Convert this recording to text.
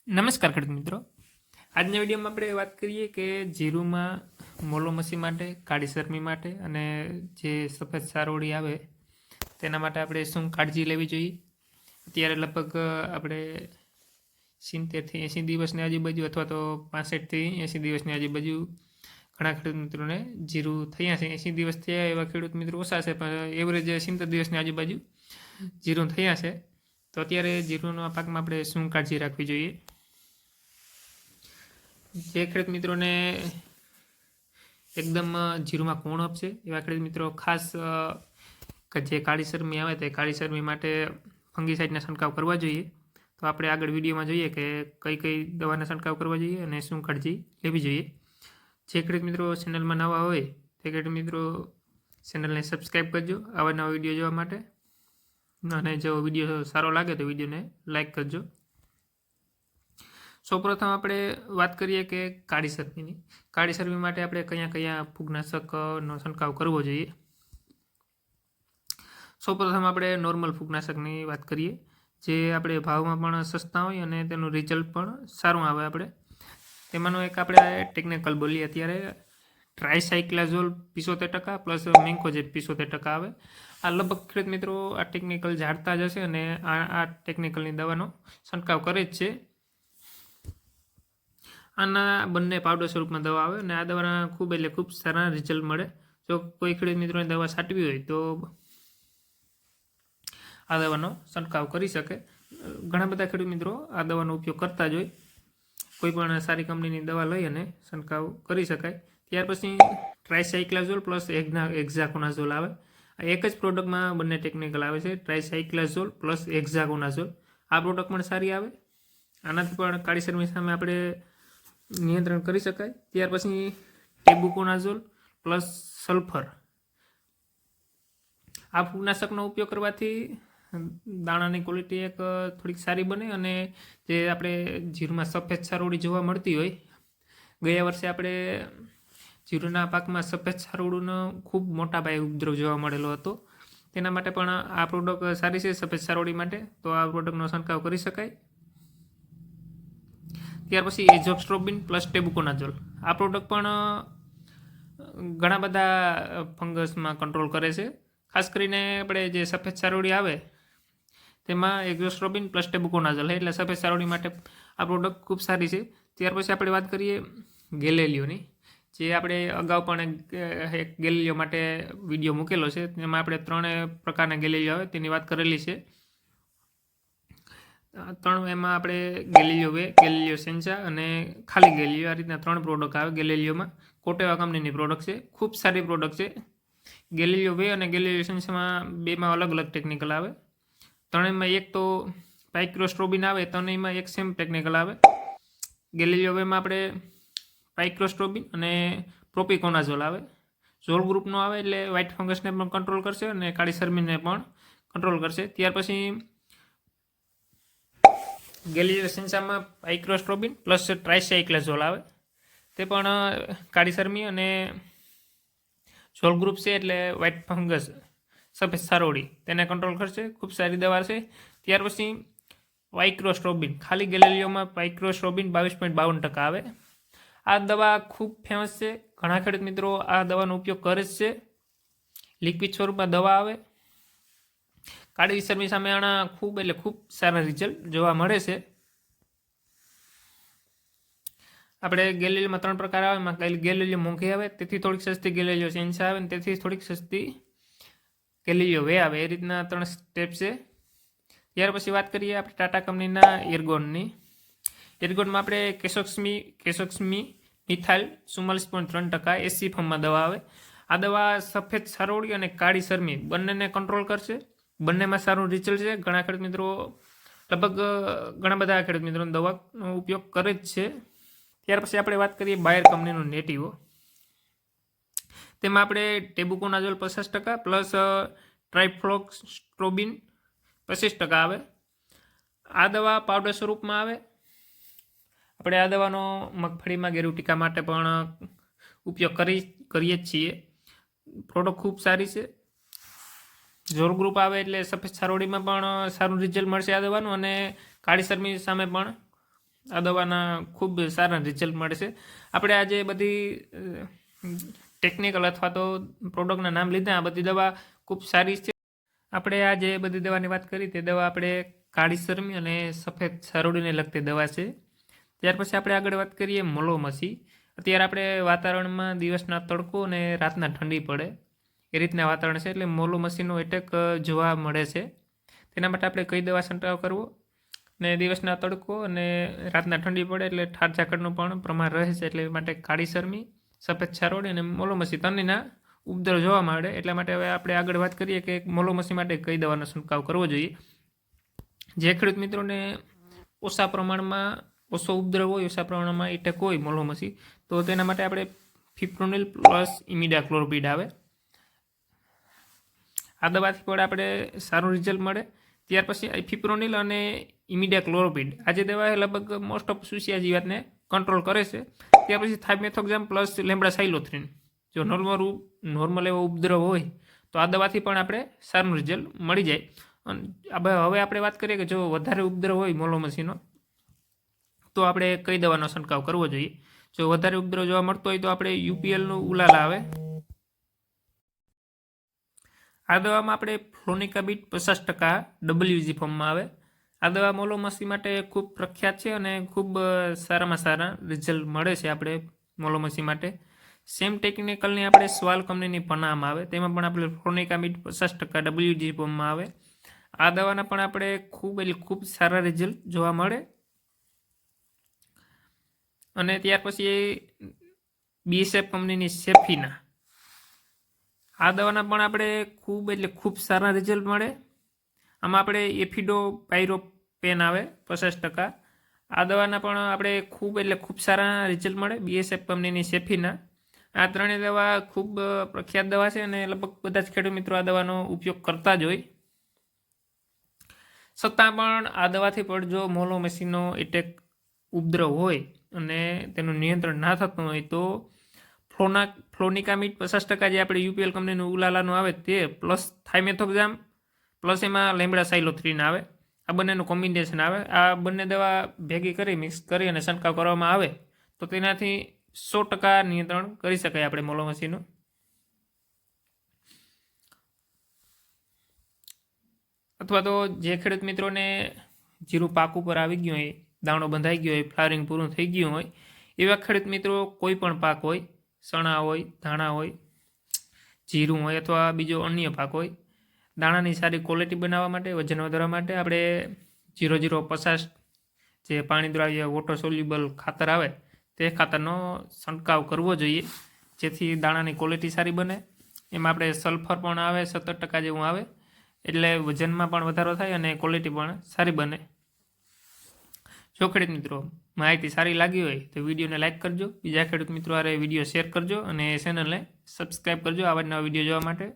નમસ્કાર ખેડૂત મિત્રો, આજના વિડીયોમાં આપણે વાત કરીએ કે જીરુમાં મોલોમસી માટે, કાળી શરમી માટે અને જે સફેદ સારોળી આવે તેના માટે આપણે શું કાળજી લેવી જોઈએ. અત્યારે લગભગ આપણે 70થી 80 દિવસની આજુબાજુ અથવા તો 65થી 80 દિવસની આજુબાજુ ઘણા ખેડૂત મિત્રોને જીરું થયા છે. 80 દિવસ થયા એવા ખેડૂત મિત્રો ઓછા છે, પણ એવરેજ 70 દિવસની આજુબાજુ જીરું થયા છે. તો અત્યારે જીરુના પાકમાં આપણે શું કાળજી રાખવી જોઈએ. જે ખેડૂત મિત્રોને એકદમ જીરુમાં કોણ આપશે એવા ખેડૂત મિત્રો ખાસ જે કાળી શરમી આવે તે કાળી શરમી માટે ફંગીસાઇડના છંટકાવ કરવા જોઈએ. તો આપણે આગળ વિડીયોમાં જોઈએ કે કઈ કઈ દવાના છંટકાવ કરવા જોઈએ અને શું કાળજી લેવી જોઈએ. જે ખેડૂત મિત્રો ચેનલમાં નવા હોય તે ખેડૂત મિત્રો ચેનલને સબસ્ક્રાઈબ કરજો આવા નવા વિડીયો જોવા માટે, અને જો વિડીયો સારો લાગે તો વિડીયોને લાઈક કરજો. સૌપ્રથમ આપણે વાત કરીએ કે કાળી શરમીની. કાળી શરમી માટે આપણે કયા કયા ફૂગનાશકનો છંટકાવ કરવો જોઈએ. સૌપ્રથમ આપણે નોર્મલ ફૂગનાશકની વાત કરીએ, જે આપણે ભાવમાં પણ સસ્તા હોય અને તેનું રિઝલ્ટ પણ સારું આવે. આપણે તેમાંનો એક આપણે ટેકનિકલ બોલીએ અત્યારે ટ્રાયસાઇક્લાઝોલ 75% પ્લસ મેન્કોજેબ 75% આવે. આ લગભગ ખેડૂત મિત્રો આ ટેકનિકલ જાણતા જ હશે અને આ ટેકનિકલની દવાનો છંટકાવ કરે જ છે. આના બંને પાવડર સ્વરૂપમાં દવા આવે અને આ દવાના ખૂબ સારા રિઝલ્ટ મળે. જો કોઈ ખેડૂત મિત્રોને દવા છાંટવી હોય તો આ દવાનો છંટકાવ કરી શકે. ઘણા બધા ખેડૂત મિત્રો આ દવાનો ઉપયોગ કરતા જ હોય. કોઈ પણ સારી કંપનીની દવા લઈ અને છંટકાવ કરી શકાય. ત્યાર પછી ટ્રાયસાઇક્લાઝોલ પ્લસ એક્ઝાકોનાઝોલ આવે. એક જ પ્રોડક્ટમાં બંને ટેકનિકલ આવે છે, ટ્રાયસાઇક્લાઝોલ પ્લસ એક્ઝાકોનાઝોલ. આ પ્રોડક્ટ પણ સારી આવે. આનાથી પણ કાળી શરમી સામે આપણે નિયંત્રણ કરી શકાય. ત્યાર પછી ટેબુકોનાઝોલ પ્લસ સલ્ફર. આ ફૂગનાશકનો ઉપયોગ કરવાથી દાણાની ક્વોલિટી એક થોડીક સારી બને અને જે આપણે જીરુમાં સફેદ સારોળી જોવા મળતી હોય, ગયા વર્ષે આપણે જીરુના પાકમાં સફેદ સારોળીનો ખૂબ મોટા પાયે ઉપદ્રવ જોવા મળેલો હતો. તેના માટે પણ આ પ્રોડક્ટ સારી છે સફેદ સારોળી માટે, તો આ પ્રોડક્ટનો છંટકાવ કરી શકાય. ત્યાર પછી એઝોક્સ્ટ્રોબિન પ્લસ ટેબુકોનાઝોલ. આ પ્રોડક્ટ પણ ઘણા બધા ફંગસમાં કંટ્રોલ કરે છે. ખાસ કરીને આપણે જે સફેદ સારોળી આવે તેમાં એઝોસ્ટ્રોબિન પ્લસ ટેબુકોનાઝોલ એટલે સફેદ સારોળી માટે આ પ્રોડક્ટ ખૂબ સારી છે. ત્યાર પછી આપણે વાત કરીએ ગેલેલિયોની, જે આપણે અગાઉ પણ એક ગેલેલિયો માટે વિડીયો મૂકેલો છે. તેમાં આપણે 3 પ્રકારના ગેલેલિયો આવે તેની વાત કરેલી છે. એમાં આપણે ગેલેલિયો વે, ગેલેલિયો સેન્ચા અને ખાલી ગેલેલિયો, આ રીતના 3 પ્રોડક્ટ આવે ગેલેલિયોમાં. કોટેવા કંપનીની પ્રોડક્ટ છે, ખૂબ સારી પ્રોડક્ટ છે. ગેલેલિયો વે અને ગેલેલિયો સેન્ચામાં બેમાં અલગ અલગ ટેકનિકલ આવે. ત્રણેયમાં એક તો પાઇક્રોસ્ટ્રોબિન આવે, ત્રણેયમાં એક સેમ ટેકનિકલ આવે. ગેલેલિયો વેમાં આપણે પાઇક્રોસ્ટ્રોબિન અને પ્રોપિકોનાઝોલ આવે. ઝોલ ગ્રુપનો આવે એટલે વ્હાઇટ ફંગસને પણ કંટ્રોલ કરશે અને કાળી શરમીને પણ કંટ્રોલ કરશે. ત્યાર પછી ગેલેલિયો સેન્ચામાં પાઇક્રોસ્ટ્રોબિન પ્લસ ટ્રાયસાઇક્લાઝોલ આવે. તે પણ કાળી શરમી અને ઝોલ ગ્રુપ છે એટલે વ્હાઇટ ફંગસ સફેદ સારોળી તેને કંટ્રોલ કરશે. ખૂબ સારી દવા છે. ત્યાર પછી પાઇક્રોસ્ટ્રોબિન, ખાલી ગેલેલિયોમાં પાઇક્રોસ્ટ્રોબિન 22.52% આવે. આ દવા ખૂબ ફેમસ છે. ઘણા ખેડૂત મિત્રો આ દવાનો ઉપયોગ કરે જ છે. લિક્વિડ સ્વરૂપમાં દવા આવે. કાળી શરમી સામે આના ખૂબ સારા રિઝલ્ટ જોવા મળે છે. આપણે ગેલેલિયોમાં 3 પ્રકાર આવે. એમાં ગેલેલિયો મોંઘી આવે, તેથી થોડીક સસ્તી ગેલેલિયો સેન્ચા આવે અને તેથી થોડીક સસ્તી ગેલેલિયો વે આવે. એ રીતના 3 સ્ટેપ છે. ત્યાર પછી વાત કરીએ આપણે ટાટા કંપનીના એર્ગોનની. એર્ગોનમાં આપણે કેસોક્સમી મિથાઇલ 44.3% એસી ફોર્મમાં દવા આવે. આ દવા સફેદ સારોળી અને કાળી શરમી બંનેને કંટ્રોલ કરશે. બંનેમાં સારું રિઝલ્ટ છે. ઘણા ખેડૂત મિત્રો લગભગ ઘણા બધા ખેડૂત મિત્રોનો દવાનો ઉપયોગ કરે જ છે. ત્યાર પછી આપણે વાત કરીએ બાયર કંપનીનો નેટિવો. તેમાં આપણે ટેબુકોનાઝોલ 50% પ્લસ ટ્રાઇફ્લોક્સ્ટ્રોબિન 25% આવે. આ દવા પાવડર સ્વરૂપમાં આવે. આપણે આ દવાનો મગફળીમાં ગેરુ ટીકા માટે પણ ઉપયોગ કરીએ જ છીએ. પ્રોડક્ટ ખૂબ સારી છે. ઝોલ ગ્રુપ આવે એટલે સફેદ સારોળીમાં પણ સારું રિઝલ્ટ મળશે આ દવાનું, અને કાળી શરમી સામે પણ આ દવાના ખૂબ સારા રિઝલ્ટ મળે છે. આપણે આજે બધી ટેકનિકલ અથવા તો પ્રોડક્ટના નામ લીધા, આ બધી દવા ખૂબ સારી છે. આપણે આ જે બધી દવાની વાત કરી તે દવા આપણે કાળી શરમી અને સફેદ સરોડીને લગતી દવા છે. ત્યાર પછી આપણે આગળ વાત કરીએ મોલોમસી. અત્યારે આપણે વાતાવરણમાં દિવસના તડકો અને રાતના ઠંડી પડે એ રીતના વાતાવરણ છે, એટલે મોલોમસીનો એટેક જોવા મળે છે. તેના માટે આપણે કઈ દવા છંટકાવ કરવો, ને દિવસના તડકો અને રાતના ઠંડી પડે એટલે ઠાર ઝાકળનું પણ પ્રમાણ રહે છે, એટલે માટે કાળી શરમી, સફેદ છારોડી અને મોલોમસી ત્રણેયના ઉપદ્રવ જોવા મળે. એટલા માટે હવે આપણે આગળ વાત કરીએ કે મોલોમસી માટે કઈ દવાનો છંટકાવ કરવો જોઈએ. જે ખેડૂત મિત્રોને ઓછા પ્રમાણમાં ઓછો ઉપદ્રવ હોય, ઓછા પ્રમાણમાં એટેક હોય મોલોમસી, તો તેના માટે આપણે ફિપ્રોનિલ પ્લસ ઇમિડાક્લોપ્રિડ આવે, આ દવાથી પણ આપણે સારું રિઝલ્ટ મળે. ત્યાર પછી ફિપ્રોનિલ અને ઇમિડાક્લોપ્રિડ આ જે દવા છે લગભગ મોસ્ટ ઓફ સુસિયા જીવાતને કંટ્રોલ કરે છે. ત્યાર પછી થાઇમેથોક્ઝામ પ્લસ લેમ્બ્ડાસાઇલોથ્રિન, જો નોર્મલ એવો ઉપદ્રવ હોય તો આ દવાથી પણ આપણે સારું રિઝલ્ટ મળી જાય. અને હવે આપણે વાત કરીએ કે જો વધારે ઉપદ્રવ હોય મોલોમસીનો તો આપણે કઈ દવાનો છંટકાવ કરવો જોઈએ. જો વધારે ઉપદ્રવ જોવા મળતો હોય તો આપણે યુપીએલનું ઉલાલા આવે, આ દવામાં આપણે ફ્લોનિકાબિટ 50% WG ફોર્મમાં આવે. આ દવા મોલોમસી માટે ખૂબ પ્રખ્યાત છે અને ખૂબ સારામાં સારા રિઝલ્ટ મળે છે આપણે મોલોમસી માટે. સેમ ટેકનિકલની આપણે સ્વાલ કંપનીની પનામાં આવે, તેમાં પણ આપણે ફ્લોનિકાબિટ 50% WG ફોર્મમાં આવે. આ દવાના પણ આપણે ખૂબ સારા રિઝલ્ટ જોવા મળે. અને ત્યાર પછી BSF કંપનીની સેફીના, આ દવાના પણ આપણે ખૂબ સારા રિઝલ્ટ મળે. આમાં આપણે એફિડો પાયરોપેન આવે 50%. આ દવાના પણ આપણે ખૂબ સારા રિઝલ્ટ મળે. BSF કંપનીની સેફીના, આ ત્રણેય દવા ખૂબ પ્રખ્યાત દવા છે અને લગભગ બધા જ ખેડૂત મિત્રો આ દવાનો ઉપયોગ કરતા જ હોય. છતાં પણ આ દવાથી પણ જો મોલોમસીનો એટેક ઉપદ્રવ હોય અને તેનું નિયંત્રણ ના થતું હોય તો ફ્લોનિકામિડ 50% જે આપણે યુપીએલ કંપનીનું ઉલાલાનું આવે તે પ્લસ થાઇમેથોક્ઝામ પ્લસ એમાં લેમ્બ્ડાસાઇલોથ્રિન આવે, આ બંનેનું કોમ્બિનેશન આવે. આ બંને દવા ભેગી કરી મિક્સ કરી અને છંટકાવ કરવામાં આવે તો તેનાથી 100% નિયંત્રણ કરી શકાય આપણે મોલોમસીનું. અથવા તો જે ખેડૂત મિત્રોને જીરું પાક ઉપર આવી ગયું હોય, દાણો બંધાઈ ગયો હોય, ફ્લાવરિંગ પૂરું થઈ ગયું હોય, એવા ખેડૂત મિત્રો કોઈ પણ પાક હોય, ચણા હોય, ધાણા હોય, જીરું હોય અથવા બીજો અન્ય પાક હોય, દાણાની સારી ક્વોલિટી બનાવવા માટે, વજન વધારવા માટે આપણે 0050 જે પાણી દ્રાવ્ય વોટર સોલ્યુબલ ખાતર આવે તે ખાતરનો છંટકાવ કરવો જોઈએ, જેથી દાણાની ક્વોલિટી સારી બને. એમાં આપણે સલ્ફર પણ આવે 17% જેવું આવે, એટલે વજનમાં પણ વધારો થાય અને ક્વોલિટી પણ સારી બને. જો ખેડૂત મિત્રો માહિતી સારી લાગી હોય તો વિડીયોને લાઇક કરજો, બીજા ખેડૂત મિત્રો આરે વિડીયો શેર કરજો અને ચેનલને સબસ્ક્રાઈબ કરજો આવા નવા વિડીયો જોવા માટે.